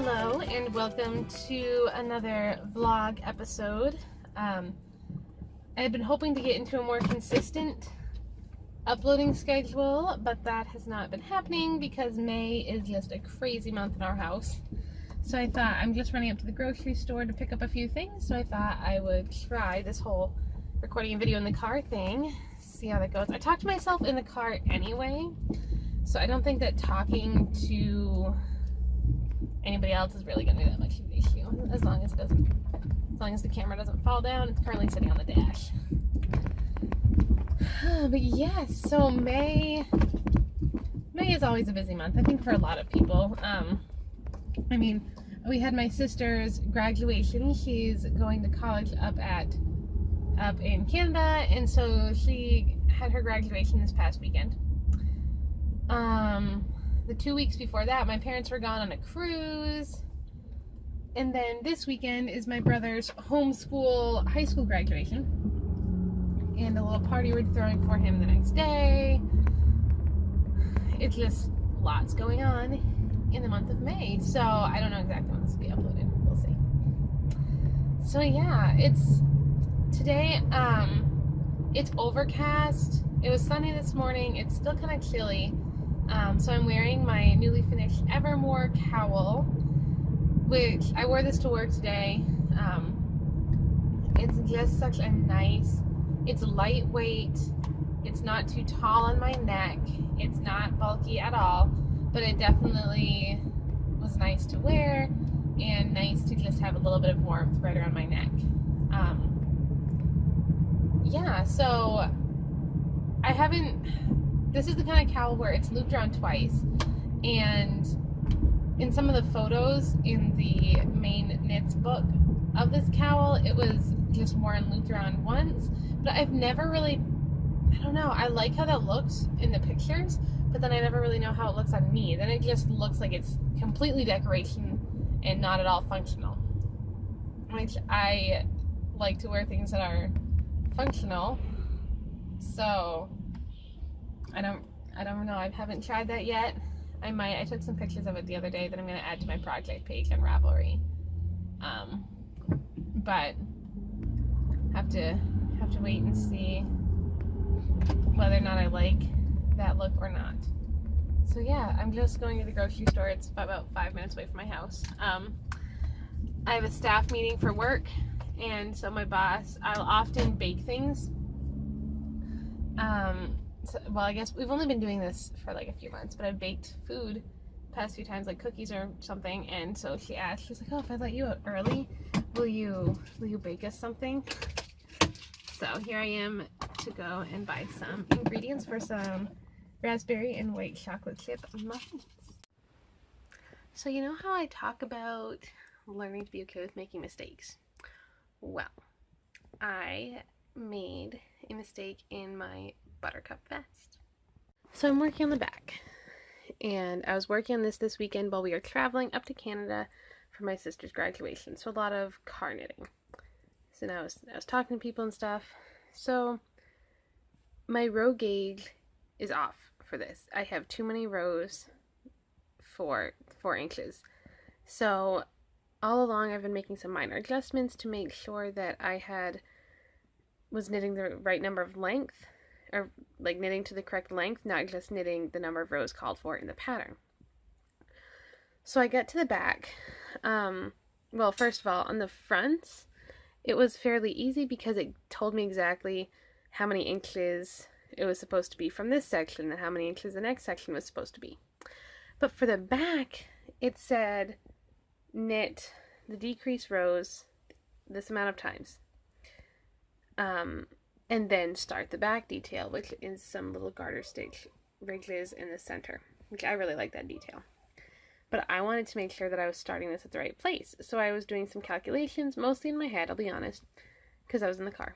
Hello and welcome to another vlog episode. I've been hoping to get into a more consistent uploading schedule, but that has not been happening because May is just a crazy month in our house. So I thought, I'm just running up to the grocery store to pick up a few things, so I thought I would try this whole recording a video in the car thing, see how that goes. I talk to myself in the car anyway, so I don't think that talking to anybody else is really going to be that much of an issue, as long as the camera doesn't fall down. It's currently sitting on the dash. But yes, so May is always a busy month, I think, for a lot of people. I mean, we had my sister's graduation. She's going to college up in Canada, and so she had her graduation this past weekend. The 2 weeks before that, my parents were gone on a cruise. And then this weekend is my brother's homeschool high school graduation. And a little party we're throwing for him the next day. It's just lots going on in the month of May. So I don't know exactly when this will be uploaded. We'll see. So yeah, today, it's overcast. It was sunny this morning. It's still kind of chilly. So I'm wearing my newly finished Evermore cowl, which I wore this to work today. It's just such a nice, it's lightweight, it's not too tall on my neck, it's not bulky at all, but it definitely was nice to wear and nice to just have a little bit of warmth right around my neck. Yeah, so this is the kind of cowl where it's looped around twice, and in some of the photos in the main knits book of this cowl, it was just worn looped around once, but I've never really, I don't know, I like how that looks in the pictures, but then I never really know how it looks on me. Then it just looks like it's completely decoration and not at all functional, which I like to wear things that are functional. So I don't know. I haven't tried that yet. I took some pictures of it the other day that I'm going to add to my project page on Ravelry. But have to wait and see whether or not I like that look or not. So yeah, I'm just going to the grocery store. It's about 5 minutes away from my house. I have a staff meeting for work, and so my boss, I'll often bake things. Well, I guess we've only been doing this for like a few months, but I've baked food past few times, like cookies or something, and so she's like, oh, if I let you out early, will you bake us something? So here I am to go and buy some ingredients for some raspberry and white chocolate chip muffins. So you know how I talk about learning to be okay with making mistakes? Well, I made a mistake in my buttercup vest. So I'm working on the back, and I was working on this weekend while we were traveling up to Canada for my sister's graduation. So a lot of car knitting. So now I was talking to people and stuff. So my row gauge is off for this. I have too many rows for 4 inches. So all along I've been making some minor adjustments to make sure that I was knitting the right number of length, or like knitting to the correct length, not just knitting the number of rows called for in the pattern. So I got to the back. Well, first of all, on the fronts, it was fairly easy because it told me exactly how many inches it was supposed to be from this section and how many inches the next section was supposed to be. But for the back, it said knit the decreased rows this amount of times. And then start the back detail, which is some little garter stitch ridges in the center, which I really like that detail. But I wanted to make sure that I was starting this at the right place. So I was doing some calculations, mostly in my head, I'll be honest, because I was in the car,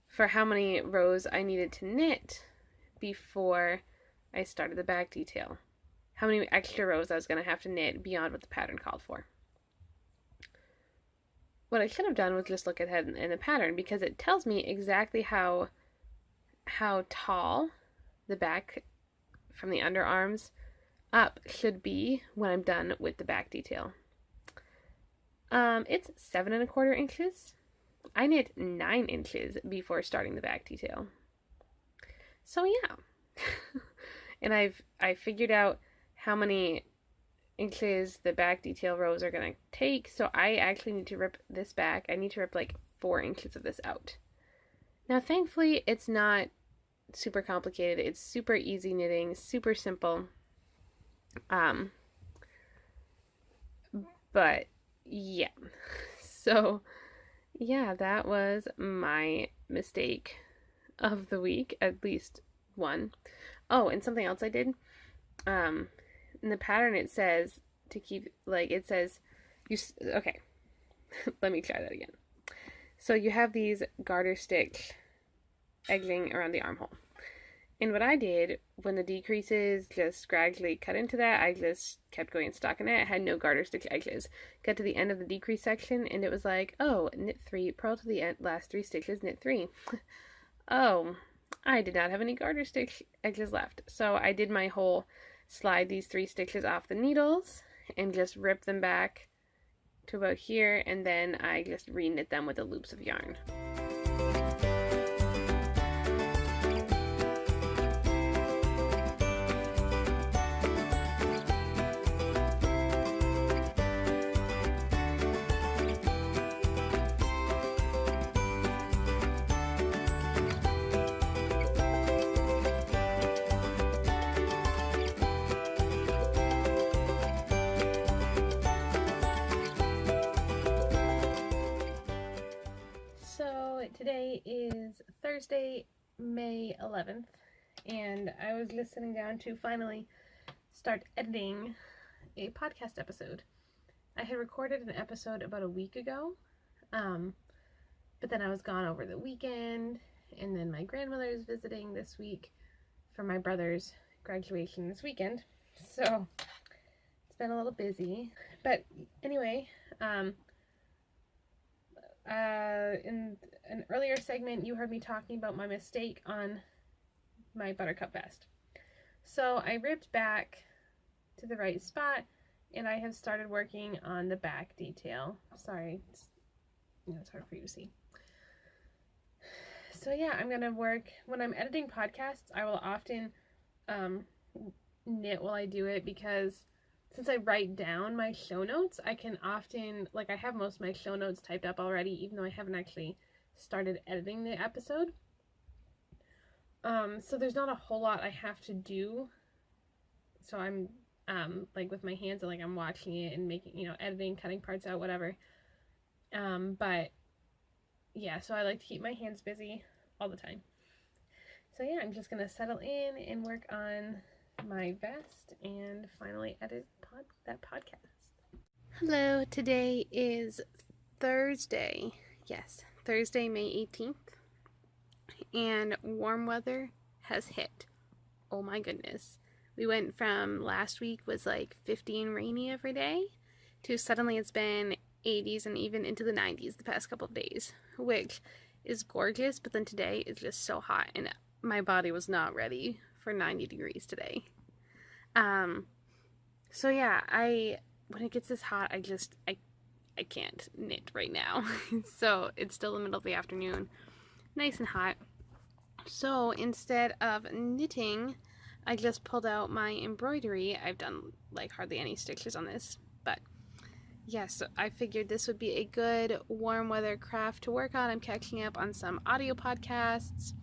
for how many rows I needed to knit before I started the back detail. How many extra rows I was going to have to knit beyond what the pattern called for. What I should have done was just look ahead in the pattern, because it tells me exactly how tall the back from the underarms up should be when I'm done with the back detail. It's 7¼ inches. I knit 9 inches before starting the back detail. So yeah. And I figured out how many inches the back detail rows are going to take, so I actually need to rip this back. I need to rip like 4 inches of this out. Now thankfully it's not super complicated. It's super easy knitting, super simple. But yeah. So yeah, that was my mistake of the week, at least one. Oh, and something else I did. In the pattern it says to keep, like, it says okay. Let me try that again. So you have these garter sticks egging around the armhole. And what I did, when the decreases just gradually cut into that, I just kept going and stocking it. I had no garter stitch edges. Got to the end of the decrease section, and it was like, oh, knit 3, purl to the last 3 stitches, knit 3. Oh, I did not have any garter stitch edges left. So I did my whole slide these 3 stitches off the needles and just rip them back to about here, and then I just re-knit them with the loops of yarn. Today is Thursday, May 11th, and I was just sitting down to finally start editing a podcast episode. I had recorded an episode about a week ago, but then I was gone over the weekend, and then my grandmother is visiting this week for my brother's graduation this weekend, so it's been a little busy. But anyway, in an earlier segment, you heard me talking about my mistake on my buttercup vest. So I ripped back to the right spot, and I have started working on the back detail. Sorry, it's hard for you to see. So yeah, I'm gonna work, when I'm editing podcasts, I will often knit while I do it, because since I write down my show notes, I can often, like, I have most of my show notes typed up already, even though I haven't actually started editing the episode. So there's not a whole lot I have to do. So I'm, like, with my hands, like, I'm watching it and making, editing, cutting parts out, whatever. But yeah, so I like to keep my hands busy all the time. So yeah, I'm just gonna settle in and work on my vest and finally edit that podcast. Hello, today is Thursday. Yes, Thursday, May 18th. And warm weather has hit. Oh my goodness. We went from last week was like 50 and rainy every day to suddenly it's been 80s and even into the 90s the past couple of days, which is gorgeous, but then today is just so hot and my body was not ready for 90 degrees today. So yeah, when it gets this hot, I can't knit right now. So it's still the middle of the afternoon, nice and hot. So instead of knitting, I just pulled out my embroidery. I've done like hardly any stitches on this, but yes, so I figured this would be a good warm weather craft to work on. I'm catching up on some audio podcasts,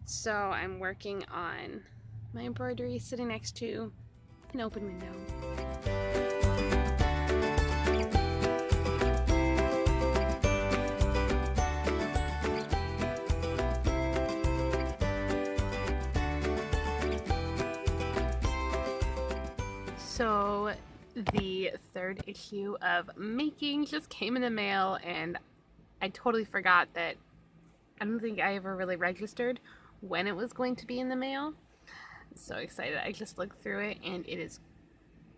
so I'm working on my embroidery sitting next to an open window. So the third issue of Making just came in the mail, and I totally forgot that I don't think I ever really registered when it was going to be in the mail. So excited. I just looked through it and it is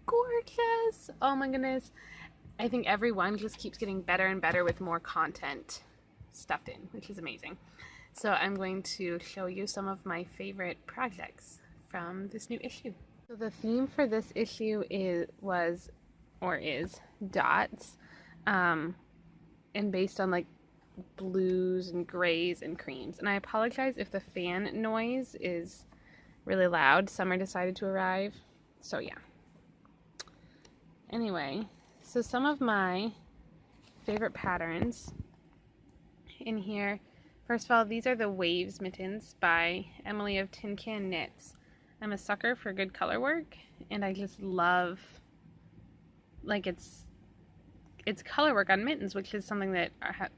gorgeous. Oh my goodness. I think every one just keeps getting better and better with more content stuffed in, which is amazing. So I'm going to show you some of my favorite projects from this new issue. So the theme for this issue is dots, and based on like blues and grays and creams. And I apologize if the fan noise is really loud. Summer decided to arrive, so yeah. Anyway, so some of my favorite patterns in here. First of all, these are the Waves mittens by Emily of Tin Can Knits. I'm a sucker for good color work, and I just love, like, it's color work on mittens, which is something that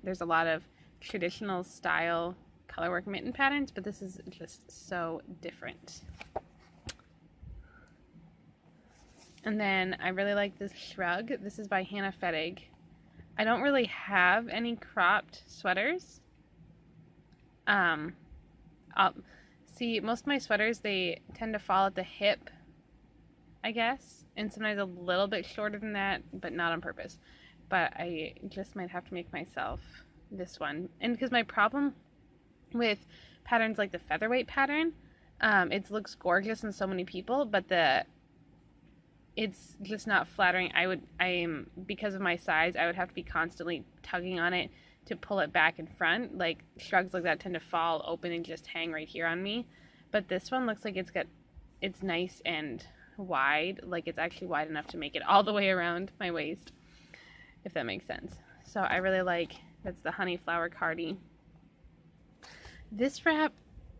there's a lot of traditional style color work mitten patterns, but this is just so different. And then I really like this shrug. This is by Hannah Fettig. I don't really have any cropped sweaters. See, most of my sweaters, they tend to fall at the hip, I guess, and sometimes a little bit shorter than that, but not on purpose. But I just might have to make myself this one. And because my problem with patterns like the featherweight pattern, it looks gorgeous in so many people, but it's just not flattering. Because of my size, I would have to be constantly tugging on it to pull it back in front. Like, shrugs like that tend to fall open and just hang right here on me. But this one looks like it's nice and wide. Like, it's actually wide enough to make it all the way around my waist, if that makes sense. So I really like, that's the Honey Flower Cardi. This wrap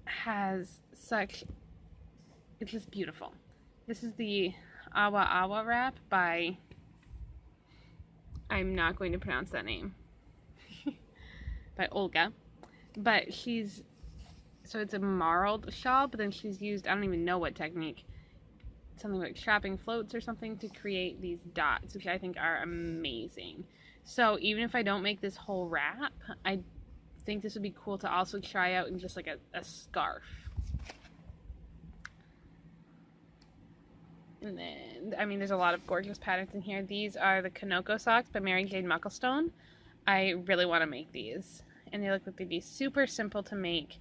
has it's just beautiful. This is the Awa Awa wrap by, I'm not going to pronounce that name, by Olga. But so it's a marled shawl, but then she's used, I don't even know what technique, something like trapping floats or something, to create these dots, which I think are amazing. So even if I don't make this whole wrap, I think this would be cool to also try out in just like a scarf. And then, I mean, there's a lot of gorgeous patterns in here. These are the Kanoko socks by Mary Jane Mucklestone. I really want to make these. And they look like they'd be super simple to make.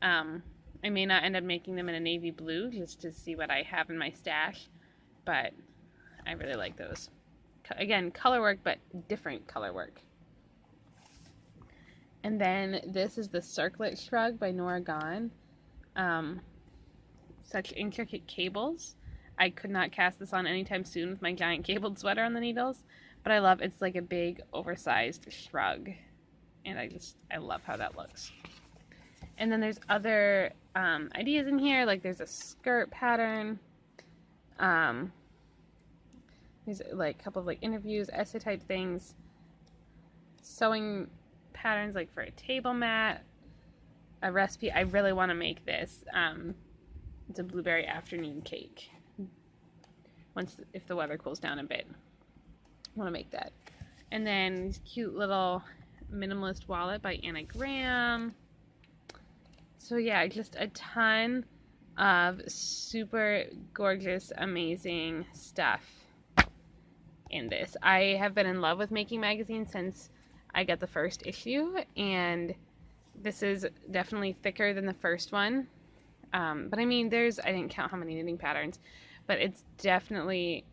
I may not end up making them in a navy blue just to see what I have in my stash. But I really like those. Again, color work, but different color work. And then this is the Circlet Shrug by Nora Gahn. Such intricate cables. I could not cast this on anytime soon with my giant cabled sweater on the needles, but I love it's like a big oversized shrug, and I love how that looks. And then there's other ideas in here, like there's a skirt pattern, there's like a couple of like interviews, essay type things, sewing patterns like for a table mat, a recipe. I really want to make this. It's a blueberry afternoon cake. If the weather cools down a bit, I want to make that. And then this cute little minimalist wallet by Anna Graham. So yeah, just a ton of super gorgeous, amazing stuff in this. I have been in love with making magazines since I got the first issue, and this is definitely thicker than the first one. But I mean, I didn't count how many knitting patterns, but it's definitely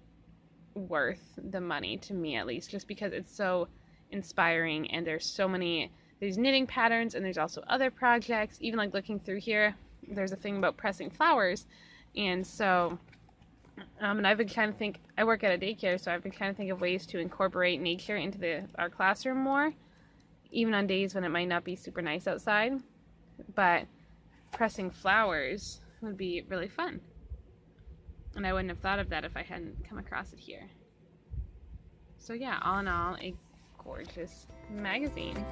worth the money, to me at least, just because it's so inspiring, and there's knitting patterns, and there's also other projects. Even like looking through here, there's a thing about pressing flowers, and so and I've been trying to think, I work at a daycare, so I've been trying to think of ways to incorporate nature into our classroom more, even on days when it might not be super nice outside. But pressing flowers would be really fun. And I wouldn't have thought of that if I hadn't come across it here. So yeah, all in all, a gorgeous magazine.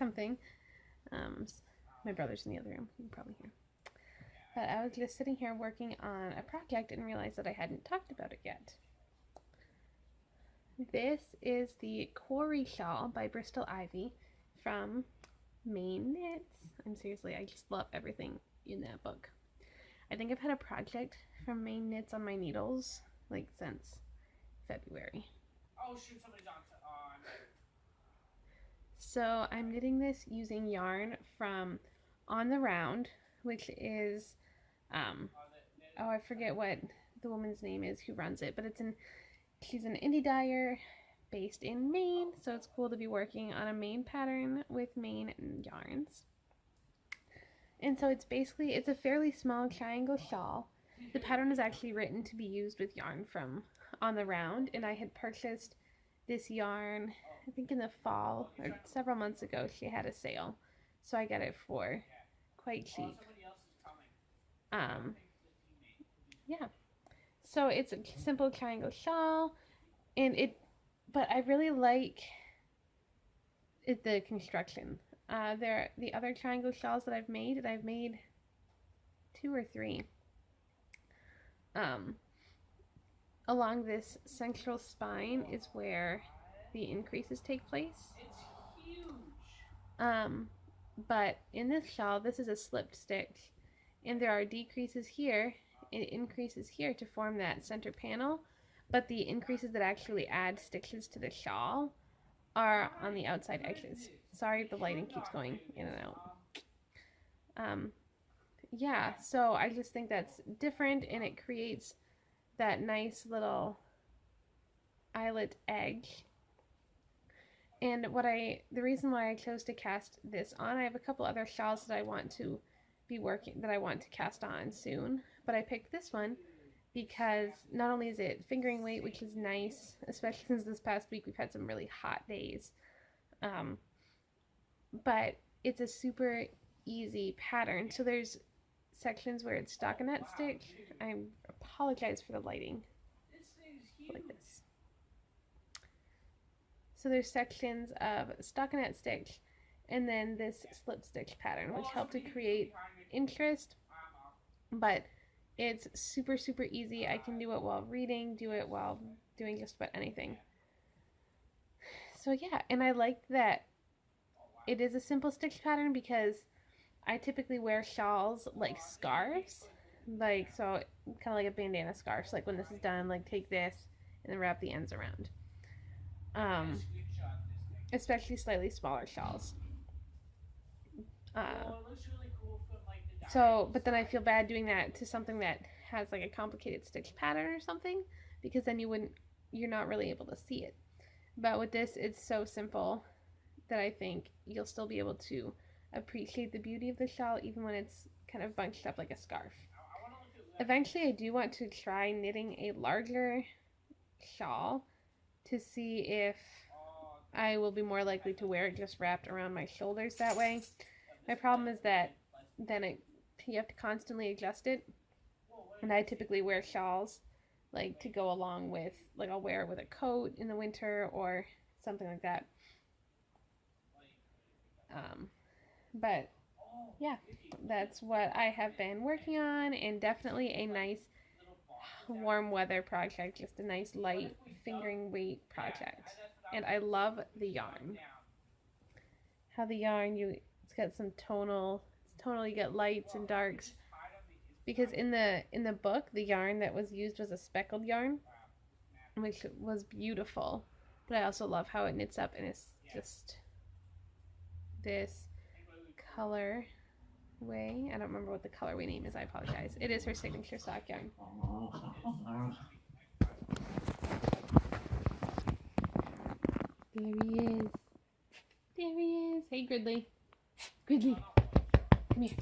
something. My brother's in the other room. You can probably hear. But I was just sitting here working on a project and realized that I hadn't talked about it yet. This is the Quarry Shawl by Bristol Ivy from Maine Knits. I just love everything in that book. I think I've had a project from Maine Knits on my needles like since February. Oh shoot, somebody's on. So I'm knitting this using yarn from On the Round, which is I forget what the woman's name is who runs it, but she's an indie dyer based in Maine, so it's cool to be working on a Maine pattern with Maine yarns. And so it's a fairly small triangle shawl. The pattern is actually written to be used with yarn from On the Round, and I had purchased this yarn, I think in the fall, or several months ago. She had a sale, so I got it for quite cheap. Yeah. So it's a simple triangle shawl, but I really like the construction. The other triangle shawls that I've made, and I've made 2 or 3. Along this central spine is where the increases take place. It's huge. But in this shawl, this is a slipped stitch, and there are decreases here and increases here to form that center panel, but the increases that actually add stitches to the shawl are on the outside edges. Sorry if the lighting keeps going in and out. Yeah, so I just think that's different, and it creates that nice little eyelet edge. And the reason why I chose to cast this on, I have a couple other shawls that I want to cast on soon, but I picked this one because not only is it fingering weight, which is nice, especially since this past week we've had some really hot days, but it's a super easy pattern. So there's sections where it's stockinette stitch. I apologize for the lighting. Like this. So there's sections of stockinette stitch and then this slip stitch pattern, which help to create interest, but it's super, super easy. I can do it while reading, do it while doing just about anything. So yeah, and I like that it is a simple stitch pattern because I typically wear shawls like scarves, so kind of like a bandana scarf. So like when this is done, like take this and then wrap the ends around. Especially slightly smaller shawls. But then I feel bad doing that to something that has like a complicated stitch pattern or something, because then you're not really able to see it. But with this, it's so simple that I think you'll still be able to appreciate the beauty of the shawl even when it's kind of bunched up like a scarf. Eventually, I do want to try knitting a larger shawl to see if I will be more likely to wear it just wrapped around my shoulders that way. My problem is that then you have to constantly adjust it, and I typically wear shawls like to go along with, like I'll wear it with a coat in the winter or something like that. But yeah, that's what I have been working on, and definitely a nice warm weather project, just a nice light fingering weight project. And I love the yarn. How the yarn, it's got some tonal, you get lights and darks. Because in the book, the yarn that was used was a speckled yarn, which was beautiful. But I also love how it knits up, and it's just this color way. I don't remember what the colorway name is. I apologize. It is her signature sock yarn. There he is. There he is. Hey, Gridley. Gridley, come here.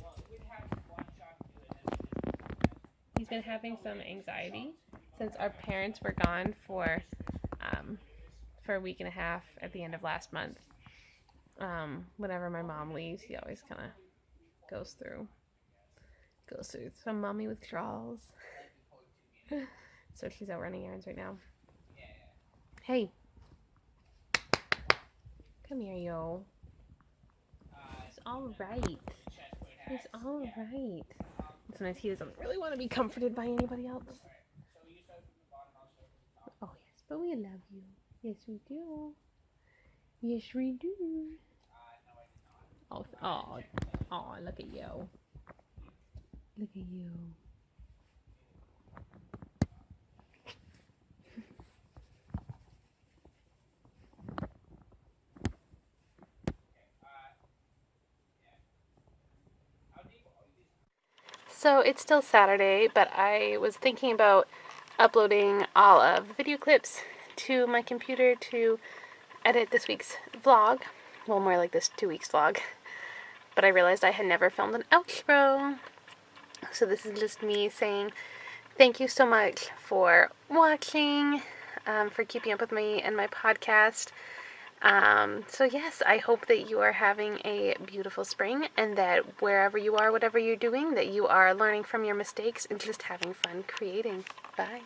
He's been having some anxiety since our parents were gone for a week and a half at the end of last month. Whenever my mom leaves, he always kind of goes through some mommy withdrawals. So she's out running errands right now. Hey, come here, yo. all right. He's all right. Sometimes he doesn't really want to be comforted by anybody else. Oh, yes, but we love you. Yes, we do. Yes, we do. Oh, look at you. Look at you. So it's still Saturday, but I was thinking about uploading all of the video clips to my computer to edit this week's vlog. Well, more like this 2 weeks vlog. But I realized I had never filmed an outro. So this is just me saying thank you so much for watching, for keeping up with me and my podcast. So yes, I hope that you are having a beautiful spring and that wherever you are, whatever you're doing, that you are learning from your mistakes and just having fun creating. Bye.